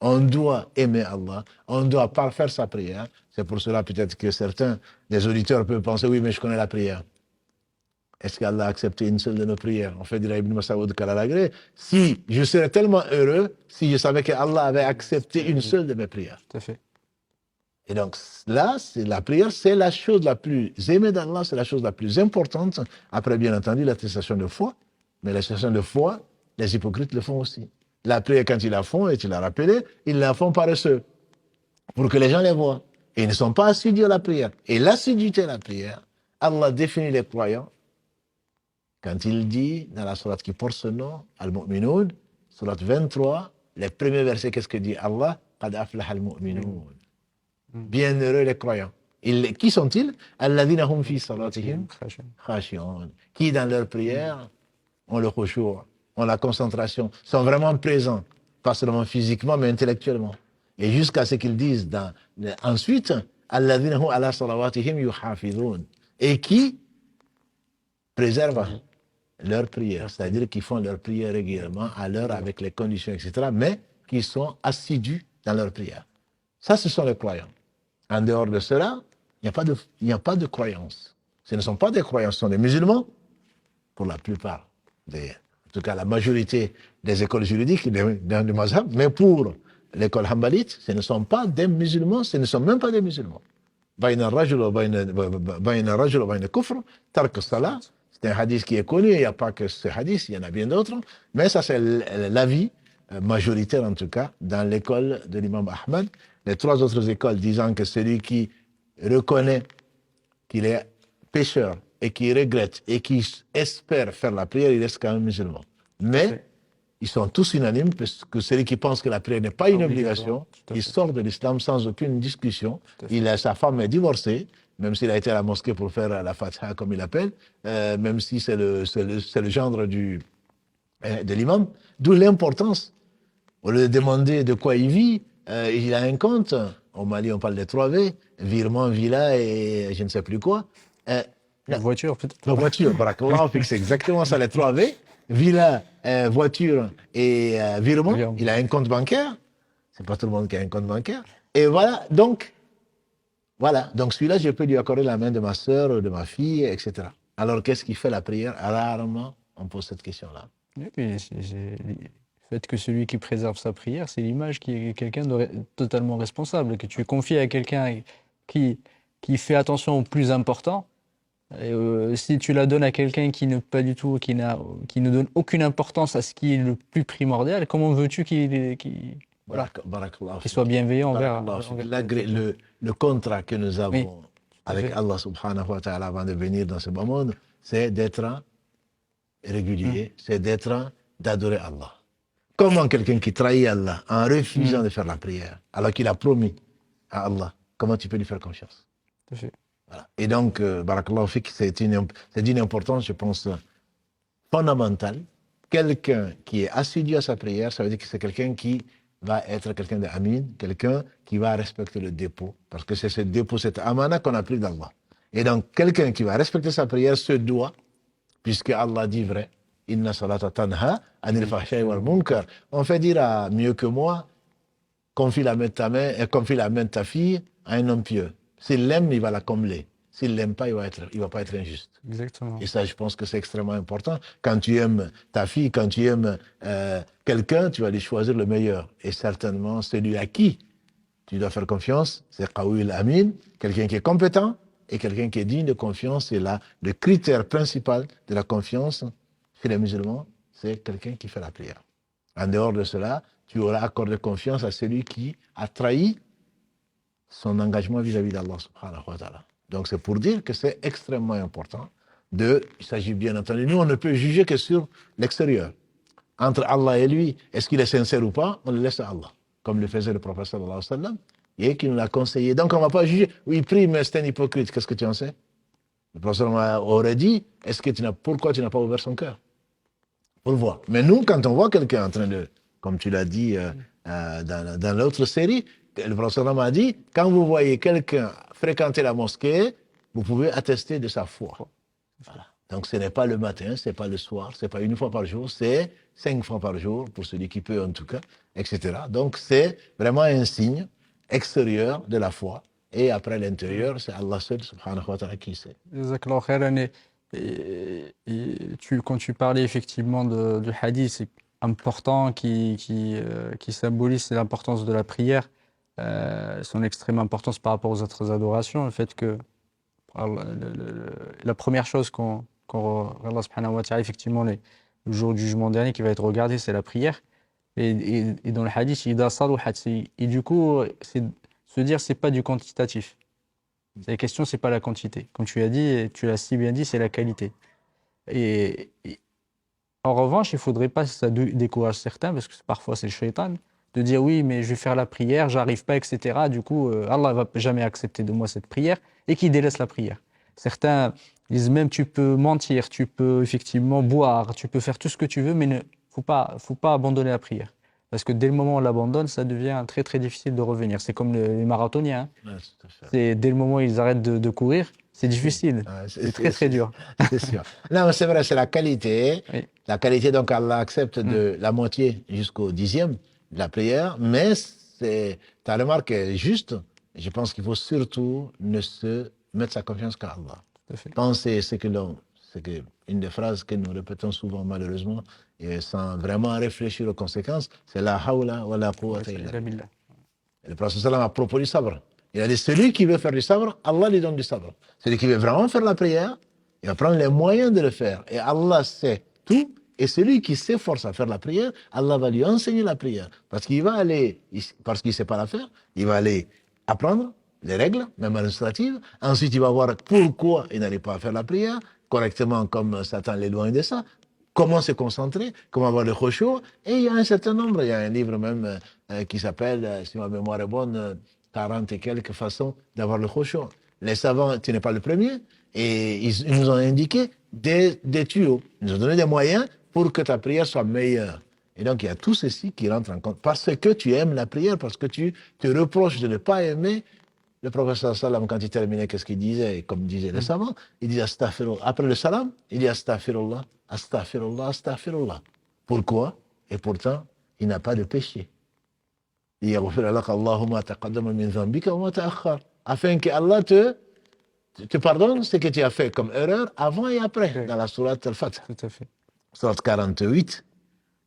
On doit aimer Allah, on doit pas faire sa prière. C'est pour cela peut-être que certains des auditeurs peuvent penser, oui, mais je connais la prière. Est-ce qu'Allah a accepté une seule de nos prières? En fait, dirait Ibn Mas'ud Kalalagré, si je serais tellement heureux si je savais qu'Allah avait accepté une seule de mes prières. Tout à fait. Et donc là, la prière, c'est la chose la plus aimée d'Allah, c'est la chose la plus importante. Après, bien entendu, l'attestation de foi. Mais l'attestation de foi, les hypocrites le font aussi. La prière, quand ils la font, et tu l'as rappelé, ils la font paresseux, pour que les gens les voient. Et ils ne sont pas assidus à la prière. Et l'assiduité à la prière, Allah définit les croyants quand il dit, dans la sourate qui porte ce nom, Al-Mu'minoun, sourate 23, les premiers versets, qu'est-ce que dit Allah? Qad aflaha al-mu'minoun. Bienheureux les croyants. Qui sont-ils? Alladhina hum fi salatihim khashi'un. Qui, dans leur prière, ont le khushu', ont la concentration, sont vraiment présents, pas seulement physiquement, mais intellectuellement. Et jusqu'à ce qu'ils disent ensuite, Alladhina hum ala salawatihim yuhafidhun. Et qui préservent leur prière, c'est-à-dire qu'ils font leur prière régulièrement, à l'heure, avec les conditions, etc., mais qui sont assidus dans leur prière. Ça, ce sont les croyants. En dehors de cela, il n'y a pas de croyance. Ce ne sont pas des croyants, ce sont des musulmans, pour la plupart, en tout cas la majorité des écoles juridiques, dans le mazhab, mais pour l'école hanbalite, ce ne sont pas des musulmans, ce ne sont même pas des musulmans. Bayna rajul wa bayna kufr, tark salat. C'est un hadith qui est connu, il n'y a pas que ce hadith, il y en a bien d'autres, mais ça c'est l'avis majoritaire en tout cas, dans l'école de l'imam Ahmad. Les trois autres écoles disant que celui qui reconnaît qu'il est pécheur et qui regrette et qui espère faire la prière, il reste quand même musulman. Mais ils sont tous unanimes parce que celui qui pense que la prière n'est pas une obligation, il sort de l'islam sans aucune discussion. Sa femme est divorcée, même s'il a été à la mosquée pour faire la Fatiha comme il appelle, même si c'est le gendre de l'imam. D'où l'importance. Au lieu de demander de quoi il vit, il a un compte. Au Mali, on parle des 3V, virement, villa et je ne sais plus quoi. La voiture, peut-être. La voiture, barakallah, c'est exactement ça, les 3V. Villa, voiture et virement. Il a un compte bancaire. C'est pas tout le monde qui a un compte bancaire. Et voilà, donc celui-là, je peux lui accorder la main de ma sœur, de ma fille, etc. Alors, qu'est-ce qui fait la prière? Rarement, on pose cette question-là. Oui, le fait que celui qui préserve sa prière, c'est l'image qui est quelqu'un de totalement responsable, que tu confies à quelqu'un qui fait attention au plus important. Et, si tu la donnes à quelqu'un qui ne donne aucune importance à ce qui est le plus primordial, comment veux-tu qu'il soit bienveillant envers le contrat que nous avons avec Allah subhanahu wa ta'ala avant de venir dans ce bas monde, c'est d'être régulier, c'est d'adorer Allah. Comment quelqu'un qui trahit Allah en refusant de faire la prière, alors qu'il a promis à Allah, comment tu peux lui faire confiance? Voilà. Et donc, barakallahu fik, c'est d'une importance, je pense, fondamentale. Quelqu'un qui est assidu à sa prière, ça veut dire que c'est quelqu'un qui va être quelqu'un d'amin, quelqu'un qui va respecter le dépôt, parce que c'est ce dépôt, cette amana qu'on a pris d'Allah. Et donc, quelqu'un qui va respecter sa prière se doit, puisque Allah dit vrai, Inna salata tanha anil fahsha'i wal munkar. On fait dire à mieux que moi, confie la main de ta fille à un homme pieux. S'il l'aime, il va la combler. S'il ne l'aime pas, il va pas être injuste. Exactement. Et ça, je pense que c'est extrêmement important. Quand tu aimes ta fille, quand tu aimes quelqu'un, tu vas lui choisir le meilleur. Et certainement, celui à qui tu dois faire confiance, c'est Qawil Amin, quelqu'un qui est compétent et quelqu'un qui est digne de confiance. Et là, le critère principal de la confiance chez les musulmans, c'est quelqu'un qui fait la prière. En dehors de cela, tu auras accordé confiance à celui qui a trahi son engagement vis-à-vis d'Allah subhanahu wa ta'ala. Donc c'est pour dire que c'est extrêmement important. Il s'agit bien entendu, nous on ne peut juger que sur l'extérieur. Entre Allah et lui, est-ce qu'il est sincère ou pas? On le laisse à Allah. Comme le faisait le prophète sallallahu alayhi wa sallam, et qui nous l'a conseillé. Donc on ne va pas juger, oui il prie mais c'est un hypocrite, qu'est-ce que tu en sais? Le prophète aurait dit, pourquoi tu n'as pas ouvert son cœur? Pour le voir. Mais nous, quand on voit quelqu'un en train de, comme tu l'as dit dans l'autre série, le prophète a dit, quand vous voyez quelqu'un fréquenter la mosquée, vous pouvez attester de sa foi. Voilà. Donc ce n'est pas le matin, ce n'est pas le soir, ce n'est pas une fois par jour, c'est 5 fois par jour, pour celui qui peut en tout cas, etc. Donc c'est vraiment un signe extérieur de la foi. Et après l'intérieur, c'est Allah seul, subhanahu wa ta'ala, qui sait. Jazakallah khairan. Quand tu parlais effectivement du hadith, c'est important qui symbolise l'importance de la prière, son extrême importance par rapport aux autres adorations, le fait que la première chose Allah subhanahu wa ta'ala, effectivement, le jour du jugement dernier qui va être regardé, c'est la prière. Et dans le hadith, et du coup, se dire, c'est pas du quantitatif. La question, c'est pas la quantité. Comme tu as dit, et tu l'as si bien dit, c'est la qualité. Et en revanche, il faudrait pas que ça décourage certains, parce que parfois c'est le shaitan, de dire oui, mais je vais faire la prière, j'arrive pas, etc. Du coup, Allah va jamais accepter de moi cette prière, et qui délaisse la prière. Certains disent même tu peux mentir, tu peux effectivement boire, tu peux faire tout ce que tu veux, mais ne faut pas abandonner la prière. Parce que dès le moment où on l'abandonne, ça devient très très difficile de revenir. C'est comme les marathoniens, hein. Ouais, tout à fait. C'est dès le moment où ils arrêtent de courir, c'est difficile. Ouais, C'est très très dur. C'est sûr. Non, mais c'est vrai, c'est la qualité. Oui. La qualité, donc Allah accepte de la moitié jusqu'au 10e de la prière, mais ta remarque est juste. Je pense qu'il faut surtout ne se mettre sa confiance qu'à Allah. Tout à fait. Penser c'est que une des phrases que nous répétons souvent malheureusement et sans vraiment réfléchir aux conséquences, c'est la hawla wa la quwwata illa billah. Le prophète sallam a proposé du sabre. Il a dit celui qui veut faire du sabre, Allah lui donne du sabre. Celui qui veut vraiment faire la prière, il va prendre les moyens de le faire. Et Allah sait tout. Et celui qui s'efforce à faire la prière, Allah va lui enseigner la prière. Parce qu'il va aller, parce qu'il ne sait pas la faire, il va aller apprendre les règles, même administratives. Ensuite, il va voir pourquoi il n'arrive pas à faire la prière correctement comme Satan l'éloigne de ça. Comment se concentrer, comment avoir le khushu'. Et il y a un certain nombre, il y a un livre même qui s'appelle, si ma mémoire est bonne, 40 et quelques façons d'avoir le khushu'. Les savants, tu n'es pas le premier, et ils nous ont indiqué des tuyaux. Ils nous ont donné des moyens pour que ta prière soit meilleure. Et donc, il y a tout ceci qui rentre en compte. Parce que tu aimes la prière, parce que tu te reproches de ne pas aimer. Le prophète sallam, quand il terminait, qu'est-ce qu'il disait? Et comme disaient les savants, il dit astaghfirullah. Après le salam, il dit astaghfirullah, astaghfirullah, astaghfirullah. Pourquoi? Et pourtant, il n'a pas de péché. Afin que Allah te pardonne ce que tu as fait comme erreur avant et après, dans la sourate Al-Fatiha. Tout à fait. Sourate 48,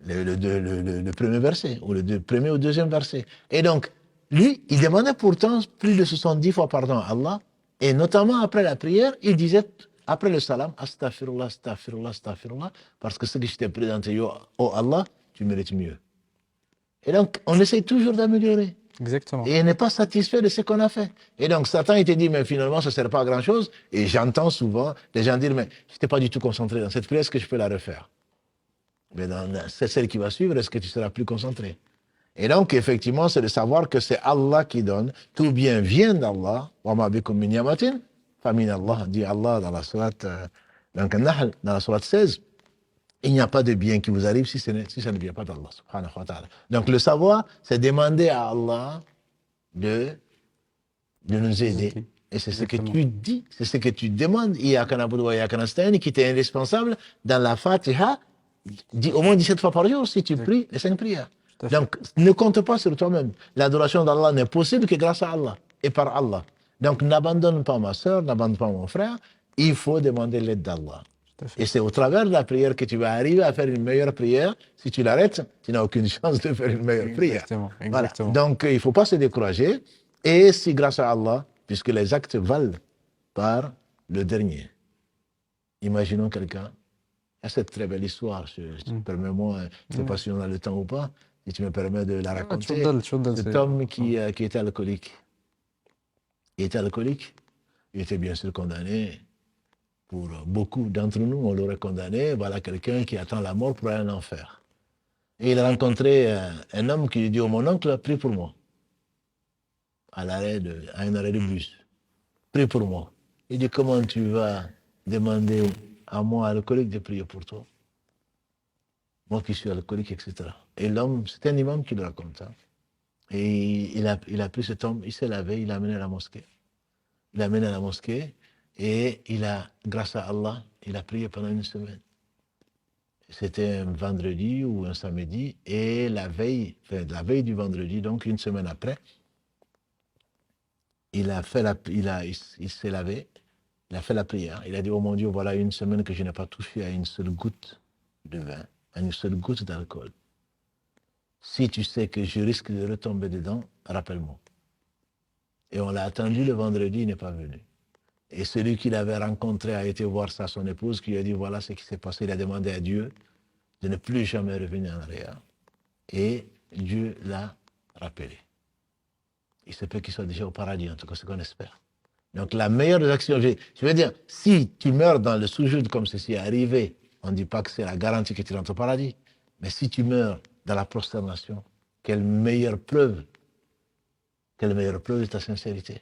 le premier verset, ou le premier ou deuxième verset. Et donc, lui, il demandait pourtant plus de 70 fois pardon à Allah, et notamment après la prière, il disait, après le salam, astaghfirullah, astaghfirullah, astaghfirullah, parce que ce que je t'ai présenté, oh Allah, tu mérites mieux. Et donc, on essaie toujours d'améliorer. Exactement. Et on n'est pas satisfait de ce qu'on a fait. Et donc, Satan, il te dit, mais finalement, ça ne sert pas à grand-chose. Et j'entends souvent des gens dire, mais je n'étais pas du tout concentré dans cette prière, est-ce que je peux la refaire? Mais dans celle qui va suivre, est-ce que tu seras plus concentré? Et donc, effectivement, c'est de savoir que c'est Allah qui donne. Tout bien vient d'Allah. Wa ma bikum min ni'matin fa min Allah, dit Allah dans la sourate Nahl, dans la sourate 16. Il n'y a pas de bien qui vous arrive si ça ne vient pas d'Allah, subhanahu wa ta'ala. Donc, le savoir, c'est demander à Allah de nous aider. Et c'est ce que tu dis, c'est ce que tu demandes. Iyyaka na'budu wa iyyaka nasta'in, qui t'est indispensable dans la Fatiha, au moins 17 fois par jour si tu pries les 5 prières. Donc, ne compte pas sur toi-même. L'adoration d'Allah n'est possible que grâce à Allah et par Allah. Donc, n'abandonne pas ma soeur, n'abandonne pas mon frère. Il faut demander l'aide d'Allah. Et c'est au travers de la prière que tu vas arriver à faire une meilleure prière. Si tu l'arrêtes, tu n'as aucune chance de faire une meilleure prière. Exactement. Voilà. Donc, il ne faut pas se décourager. Et si grâce à Allah, puisque les actes valent par le dernier. Imaginons quelqu'un. Il y a cette très belle histoire. Permets-moi, je ne sais pas si on a le temps ou pas, si tu me permets de la raconter. Cet homme qui était alcoolique. Il était alcoolique. Il était bien sûr condamné. Pour beaucoup d'entre nous, on l'aurait condamné. Voilà quelqu'un qui attend la mort pour aller en enfer. Et il a rencontré un homme qui lui dit, oh, mon oncle, prie pour moi. À un arrêt de bus. Prie pour moi. Il dit, comment tu vas demander à moi, alcoolique, de prier pour toi? Moi qui suis alcoolique, etc. Et l'homme, c'est un imam qui le raconte. Hein. Et il a pris cet homme, il s'est lavé, il l'a amené à la mosquée. Il l'a amené à la mosquée et grâce à Allah, il a prié pendant une semaine. C'était un vendredi ou un samedi, et la veille du vendredi, donc une semaine après, il s'est lavé, il a fait la prière. Il a dit, oh mon Dieu, voilà une semaine que je n'ai pas touché à une seule goutte de vin, à une seule goutte d'alcool. Si tu sais que je risque de retomber dedans, rappelle-moi. Et on l'a attendu le vendredi, il n'est pas venu. Et celui qu'il avait rencontré a été voir son épouse, qui lui a dit, voilà ce qui s'est passé. Il a demandé à Dieu de ne plus jamais revenir en arrière. Et Dieu l'a rappelé. Il se peut qu'il soit déjà au paradis, en tout cas, ce qu'on espère. Donc la meilleure des actions, je veux dire, si tu meurs dans le sous-jude comme ceci est arrivé, on ne dit pas que c'est la garantie que tu rentres au paradis, mais si tu meurs dans la prosternation, quelle meilleure preuve de ta sincérité.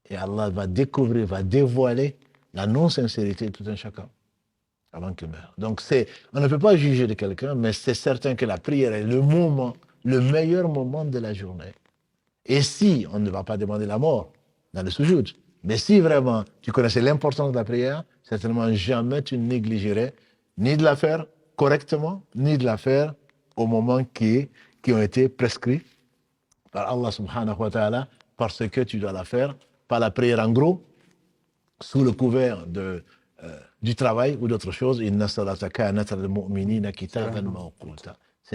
Et Allah va découvrir, va dévoiler la non-sincérité de tout un chacun avant qu'il meure. Donc on ne peut pas juger de quelqu'un, mais c'est certain que la prière est le meilleur moment de la journée. Et si, on ne va pas demander la mort dans le sujoud, mais si vraiment tu connaissais l'importance de la prière, certainement jamais tu ne négligerais ni de la faire correctement, ni de la faire au moment qui ont été prescrits par Allah subhanahu wa ta'ala, parce que tu dois la faire, pas la prière en gros, sous le couvert du travail ou d'autre chose. Ce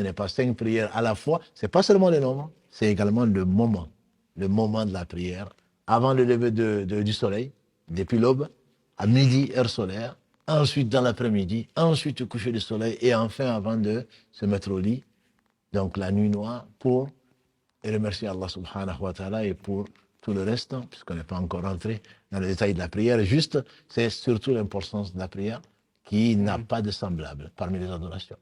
n'est pas 5 prières à la fois, c'est pas seulement les nombres, c'est également le moment de la prière, avant le lever du soleil, depuis l'aube, à midi, heure solaire, ensuite dans l'après-midi, ensuite au coucher du soleil, et enfin avant de se mettre au lit, donc la nuit noire, et remercier Allah subhanahu wa ta'ala, et pour tout le reste, puisqu'on n'est pas encore rentré dans le détail de la prière, juste, c'est surtout l'importance de la prière qui n'a pas de semblable parmi les adorations.